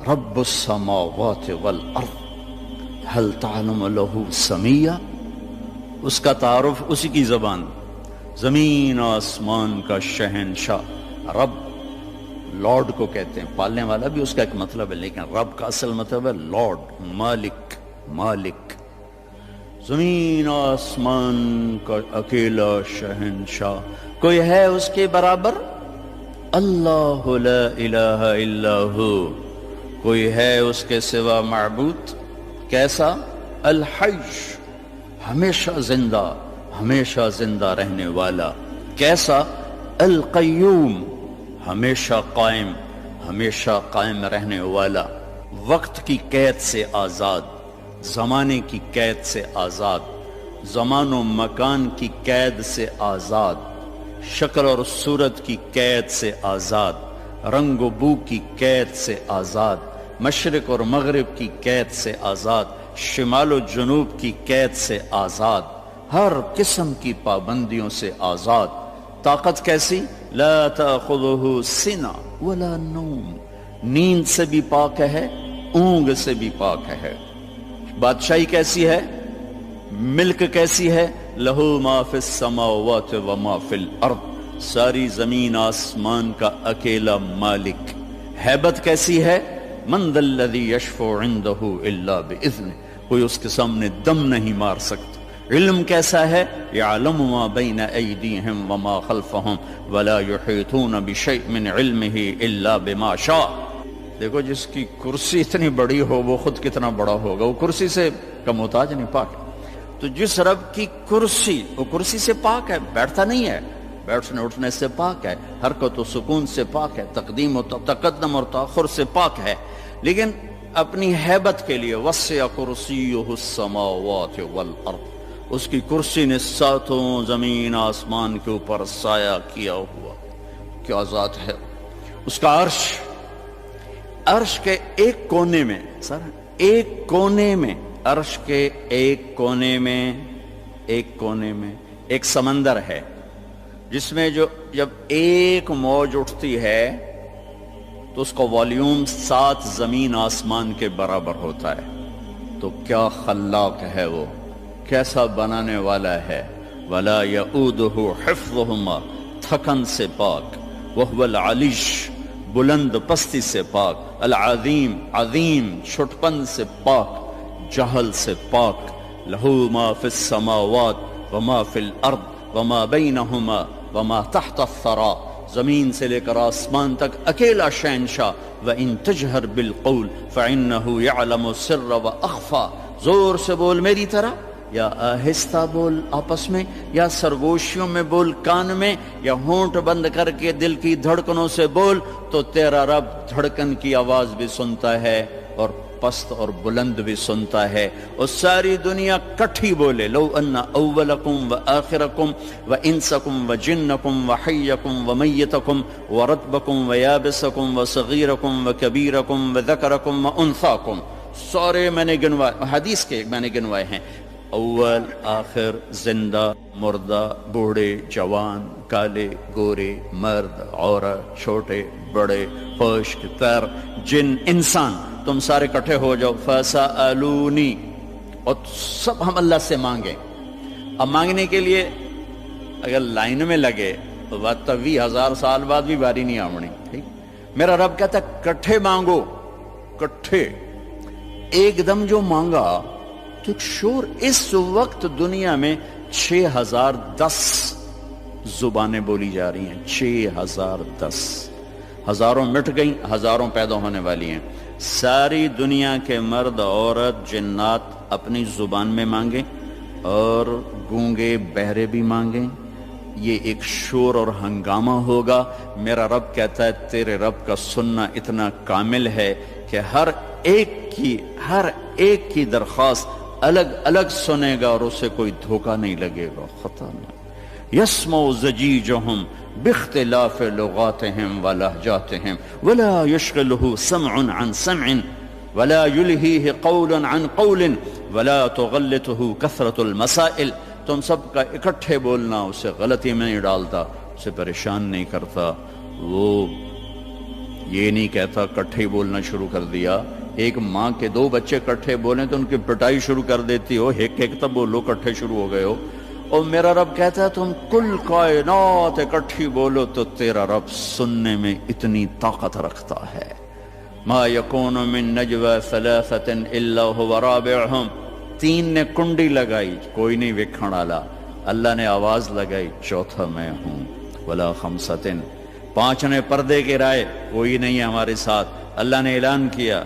رب السماوات والارض هل تعلم له سمیہ، اس کا تعارف اسی کی زبان، زمین آسمان کا شہنشاہ رب، لارڈ کو کہتے ہیں، پالنے والا بھی اس کا ایک مطلب ہے، لیکن رب کا اصل مطلب ہے لارڈ، مالک، مالک، زمین آسمان کا اکیلا شہنشاہ، کوئی ہے اس کے برابر؟ اللہ لا الہ الا ہو، کوئی ہے اس کے سوا معبود؟ کیسا؟ الحی، ہمیشہ زندہ، ہمیشہ زندہ رہنے والا۔ کیسا؟ القیوم، ہمیشہ قائم، ہمیشہ قائم رہنے والا، وقت کی قید سے آزاد، زمانے کی قید سے آزاد، زمان و مکان کی قید سے آزاد، شکل اور صورت کی قید سے آزاد، رنگ و بو کی قید سے آزاد، مشرق اور مغرب کی قید سے آزاد، شمال و جنوب کی قید سے آزاد، ہر قسم کی پابندیوں سے آزاد۔ طاقت کیسی؟ لا تأخذہ سنہ ولا نوم، نیند سے بھی پاک ہے، اونگ سے بھی پاک ہے۔ بادشاہی کیسی ہے؟ ملک کیسی ہے؟ لہ ما فی السماوات و ما فی الارض، ساری زمین آسمان کا اکیلا مالک۔ ہیبت کیسی ہے؟ من ذا الذی یشفع عندہ الا باذنہ، کوئی اس کے سامنے دم نہیں مار سکتا۔ علم کیسا ہے؟ یعلم ما بین ایدیہم وما خلفہم ولا یحیطون بشیء من علمہ الا بما شاء۔ دیکھو جس کی کرسی اتنی بڑی ہو وہ خود کتنا بڑا ہوگا، وہ کرسی سے کا محتاج نہیں، پاک ہے۔ تو جس رب کی کرسی، وہ کرسی سے پاک ہے، بیٹھتا نہیں ہے، بیٹھنے اٹھنے سے پاک ہے، حرکت و سکون سے پاک ہے، تقدیم و تقدم اور تاخر سے پاک ہے، لیکن اپنی ہیبت کے لیے وسع کرسیہ السماوات والارض، اس کی کرسی نے ساتوں زمین آسمان کے اوپر سایہ کیا ہوا۔ کیا ذات ہے اس کا عرش، عرش کے ایک کونے میں، سر ایک کونے میں، عرش کے ایک کونے میں، ایک کونے میں ایک سمندر ہے، جس میں جب ایک موج اٹھتی ہے تو اس کا والیوم 7 زمین آسمان کے برابر ہوتا ہے۔ تو کیا خلاق ہے وہ، کیسا بنانے والا ہے۔ ولا یؤودہ حفظہما، تھکن سے پاک، وہو العلیش، بلند پستی سے پاک، العظیم، عظیم، چھٹپن سے پاک، جہل سے پاک۔ لہ ما فی السماوات وما فی الارض وما بینہما وما تحت الثری، زمین سے لے کر آسمان تک اکیلا شہنشاہ۔ وَإِن تَجْهَرْ بِالْقَوْلِ فَإِنَّهُ يَعْلَمُ السِّرَّ وَأَخْفَى، زور سے بول میری طرح، یا آہستہ بول آپس میں، یا سرگوشیوں میں بول کان میں، یا ہونٹ بند کر کے دل کی دھڑکنوں سے بول، تو تیرا رب دھڑکن کی آواز بھی سنتا ہے اور پست اور بلند بھی سنتا ہے۔ اور ساری دنیا کٹھی بولے، لو ان اولکم و آخرکم و انسکم و جنکم و حیکم و میتکم و رتبکم و یابسکم و صغیرکم و کبیرکم و ذکرکم و انثاکم، سارے میں نے گنوائے، حدیث کے میں نے گنوائے ہیں، اول آخر، زندہ مردہ، بوڑھے جوان، کالے گورے، مرد عورت، چھوٹے بڑے، خشک تر، جن انسان، تم سارے کٹھے ہو جاؤ، فَسَأَلُونِي، اور سب ہم اللہ سے مانگیں۔ اب مانگنے کے لیے اگر لائن میں لگے تو بات 20,000 سال بعد بھی باری نہیں آمنی، ٹھیک؟ میرا رب کہتا ہے کٹھے مانگو، کٹھے، ایک دم جو مانگا تو ایک شور۔ اس وقت دنیا میں 6010 زبانیں بولی جا رہی ہیں، 6010، ہزاروں مٹ گئیں، ہزاروں پیدا ہونے والی ہیں۔ ساری دنیا کے مرد عورت جنات اپنی زبان میں مانگیں اور گونگے بہرے بھی مانگیں، یہ ایک شور اور ہنگامہ ہوگا۔ میرا رب کہتا ہے تیرے رب کا سننا اتنا کامل ہے کہ ہر ایک کی درخواست الگ الگ سنے گا اور اسے کوئی دھوکہ نہیں لگے گا، خطا نہیں۔ یسمع زجیجہم باختلاف لغاتہم ولہجاتہم ولا یشغلہ سمع عن سمع ولا یلہیہ قول عن قول ولا تغلطہ کثرت المسائل، تم سب کا اکٹھے بولنا اسے غلطی میں نہیں ڈالتا، اسے پریشان نہیں کرتا، وہ یہ نہیں کہتا کٹھے بولنا شروع کر دیا۔ ایک ماں کے دو بچے کٹھے بولیں تو ان کی پٹائی شروع کر دیتی ہو، ایک ایک تب بولو کٹھے شروع ہو گئے ہو۔ اور میرا رب کہتا ہے تم کل کائنات اکٹھی بولو تو تیرا رب سننے میں اتنی طاقت رکھتا ہے۔ ما یکون من نجوى ثلاثة الا هو رابعهم، تین نے کنڈی لگائی کوئی نہیں وکھن والا، اللہ نے آواز لگائی چوتھا میں ہوں۔ ولا خمسة، پانچ نے پردے گرائے کوئی نہیں ہے ہمارے ساتھ، اللہ نے اعلان کیا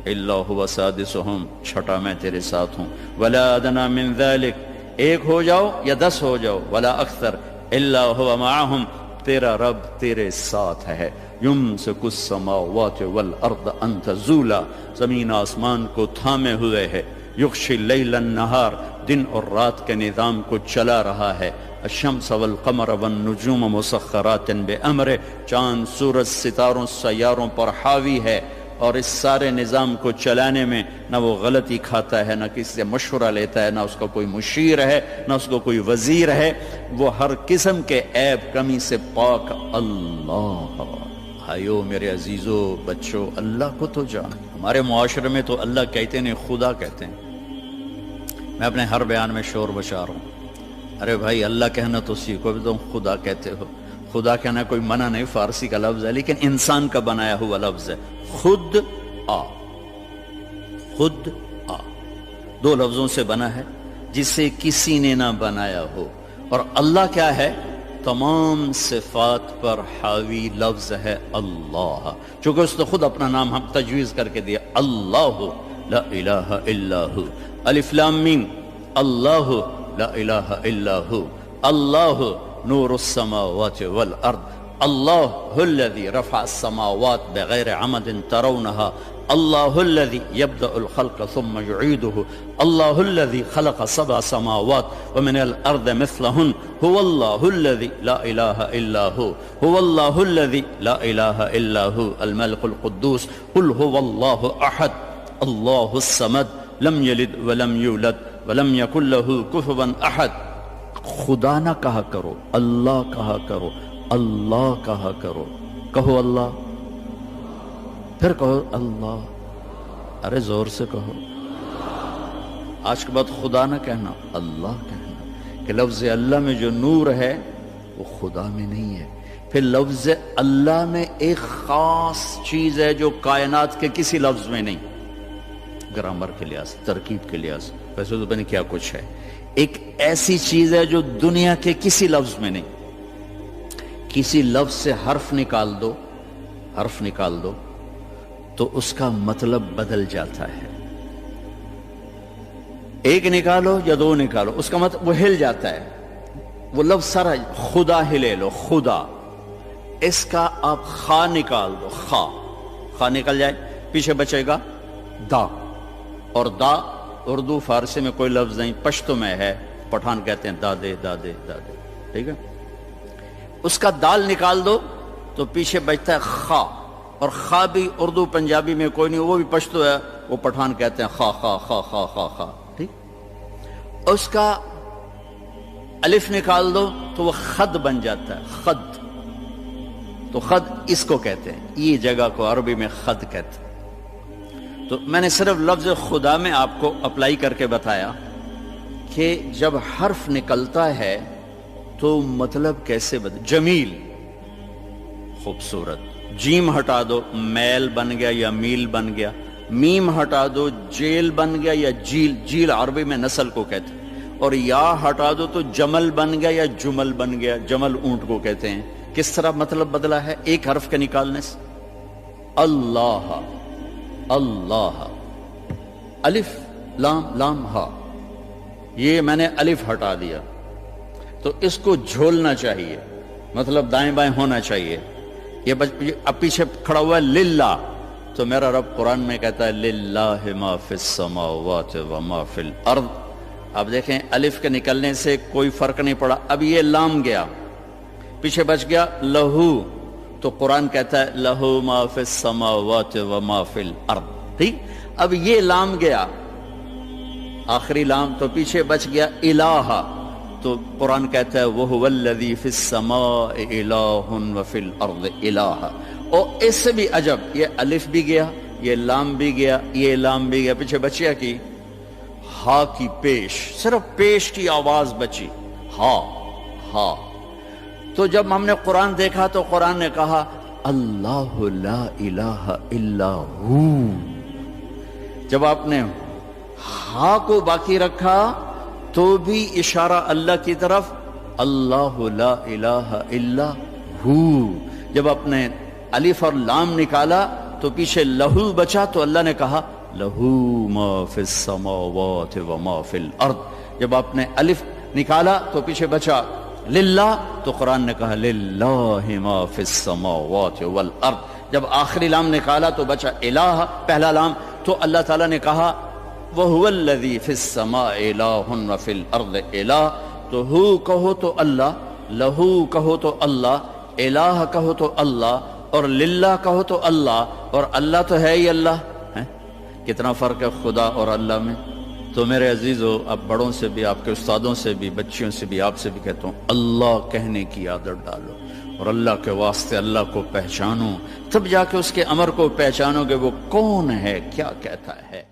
الا هو سادسهم، چھٹا میں تیرے ساتھ ہوں۔ ولا ادنى من ذلك، ایک ہو جاؤ یا 10 ہو جاؤ، ولا اکثر الا هو معهم، تیرا رب تیرے ساتھ ہے۔ یمسک السماوات والارض ان تزولا، زمین آسمان کو تھامے ہوئے ہے۔ یغشی اللیل النہار، دن اور رات کے نظام کو چلا رہا ہے۔ الشمس والقمر والنجوم مسخرات بامرہ، چاند سورج ستاروں سیاروں پر حاوی ہے، اور اس سارے نظام کو چلانے میں نہ وہ غلطی کھاتا ہے، نہ کسی سے مشورہ لیتا ہے، نہ اس کا کوئی مشیر ہے، نہ اس کو کوئی وزیر ہے، وہ ہر قسم کے عیب کمی سے پاک اللہ۔ بھائیو میرے عزیزو بچوں، اللہ کو تو جان۔ ہمارے معاشرے میں تو اللہ کہتے نہیں خدا کہتے ہیں۔ میں اپنے ہر بیان میں شور بشار ہوں، ارے بھائی اللہ کہنا تو سیکھو، بھی تم خدا کہتے ہو۔ خدا کہنا کوئی منع نہیں، فارسی کا لفظ ہے لیکن انسان کا بنایا ہوا لفظ ہے۔ خود آ، خود آ، دو لفظوں سے بنا ہے جسے کسی نے نہ بنایا ہو۔ اور اللہ کیا ہے؟ تمام صفات پر حاوی لفظ ہے اللہ، چونکہ اس نے خود اپنا نام ہم تجویز کر کے دیا، اللہ لا الہ الا ہو۔ الف لام میم، اللہ لا الہ الا ہو۔ اللہ نور السماوات والارض، اللہ الذي رفع السماوات بغیر عمد ترونها، اللہ الذي يبدأ الخلق ثم يعيده، اللہ الذي خلق 7 سماوات ومن الارض مثلهن، هو الله الذي لا اله الا هو، هو الله الذي لا اله الا هو الملك القدوس، قل هو الله احد الله الصمد لم يلد ولم يولد ولم يكن له كفوا احد۔ خدا نہ کہا کرو، اللہ کہا کرو، اللہ کہا کرو، کہو اللہ، پھر کہو اللہ، ارے زور سے کہو۔ آج کے بعد خدا نہ کہنا، اللہ کہنا، کہ لفظ اللہ میں جو نور ہے وہ خدا میں نہیں ہے۔ پھر لفظ اللہ میں ایک خاص چیز ہے جو کائنات کے کسی لفظ میں نہیں، گرامر کے لحاظ، ترکیب کے لحاظ، ویسے تو پتہ کیا کچھ ہے۔ ایک ایسی چیز ہے جو دنیا کے کسی لفظ میں نہیں۔ کسی لفظ سے حرف نکال دو، حرف نکال دو تو اس کا مطلب بدل جاتا ہے۔ ایک نکالو یا دو نکالو، اس کا مطلب وہ ہل جاتا ہے۔ وہ لفظ سارا، خدا ہی لے لو، خدا، اس کا آپ خا نکال دو، خا، خا نکل جائے، پیچھے بچے گا دا، اور دا اردو فارسی میں کوئی لفظ نہیں، پشتو میں ہے، پٹھان کہتے ہیں دادے دادے دادے، ٹھیک ہے۔ اس کا دال نکال دو تو پیچھے بچتا ہے خا، اور خا بھی اردو پنجابی میں کوئی نہیں، وہ بھی پشتو ہے، وہ پٹھان کہتے ہیں خا خا خا خا خا خا، ٹھیک۔ اس کا الف نکال دو تو وہ خد بن جاتا ہے، خد، تو خد اس کو کہتے ہیں، یہ جگہ کو عربی میں خد کہتے ہیں۔ تو میں نے صرف لفظ خدا میں آپ کو اپلائی کر کے بتایا کہ جب حرف نکلتا ہے تو مطلب کیسے بدل۔ جمیل، خوبصورت، جیم ہٹا دو میل بن گیا یا میل بن گیا، میم ہٹا دو جیل بن گیا یا جیل، جیل عربی میں نسل کو کہتے ہیں، اور یا ہٹا دو تو جمل بن گیا یا جمل بن گیا، جمل اونٹ کو کہتے ہیں۔ کس طرح مطلب بدلا ہے ایک حرف کے نکالنے سے؟ اللہ، اللہ، الف لام لام ہا، یہ میں نے الف ہٹا دیا تو اس کو جھولنا چاہیے، مطلب دائیں بائیں ہونا چاہیے۔ یہ اب پیچھے کھڑا ہوا ہے للہ، تو میرا رب قرآن میں کہتا ہے للہ ما فی السماوات وما فی الارض۔ اب دیکھیں الف کے نکلنے سے کوئی فرق نہیں پڑا، اب یہ لام گیا، پیچھے بچ گیا لہو، تو قرآن کہتا ہے لہو ما فی السماوات وما فی الارض، ٹھیک۔ اب یہ لام گیا، آخری لام، تو پیچھے بچ گیا الہ، تو قرآن کہتا ہے وَهُوَ الَّذِي فِي السَّمَاءِ إِلَٰهٌ وَفِي الْأَرْضِ إِلَٰهٌ۔ اور اس سے بھی عجب، یہ الف بھی گیا، یہ لام بھی گیا، یہ لام بھی گیا، پیچھے بچیا کی ہا کی پیش، صرف پیش کی آواز بچی، ہا ہا۔ تو جب ہم نے قرآن دیکھا تو قرآن نے کہا اللہ لا الہ الا ہو۔ جب آپ نے ہا کو باقی رکھا تو بھی اشارہ اللہ کی طرف، اللہ لا الہ الا ہو۔ جب آپ نے الف اور لام نکالا تو پیچھے لہو بچا تو اللہ نے کہا لہو ما فی السماوات و ما فی الارض۔ جب آپ نے الف نکالا تو پیچھے بچا للہ تو قرآن نے کہا للہ ما فی السماوات والارض۔ جب آخری لام نکالا تو بچا الہ، پہلا لام، تو اللہ تعالیٰ نے کہا وَهُوَ الَّذِي فِي السَّمَاءِ إِلَٰهٌ وَفِي الْأَرْضِ إِلَٰهٌ۔ تو ہو کہو تو اللہ، لہو کہو تو اللہ، الہ کہو تو اللہ، اور للہ کہو تو اللہ، اور اللہ تو ہے ہی اللہ ہے۔ کتنا فرق ہے خدا اور اللہ میں۔ تو میرے عزیزو، اب بڑوں سے بھی، آپ کے استادوں سے بھی، بچیوں سے بھی، آپ سے بھی کہتا ہوں اللہ کہنے کی عادت ڈالو، اور اللہ کے واسطے اللہ کو پہچانو، تب جا کے اس کے امر کو پہچانو گے وہ کون ہے، کیا کہتا ہے۔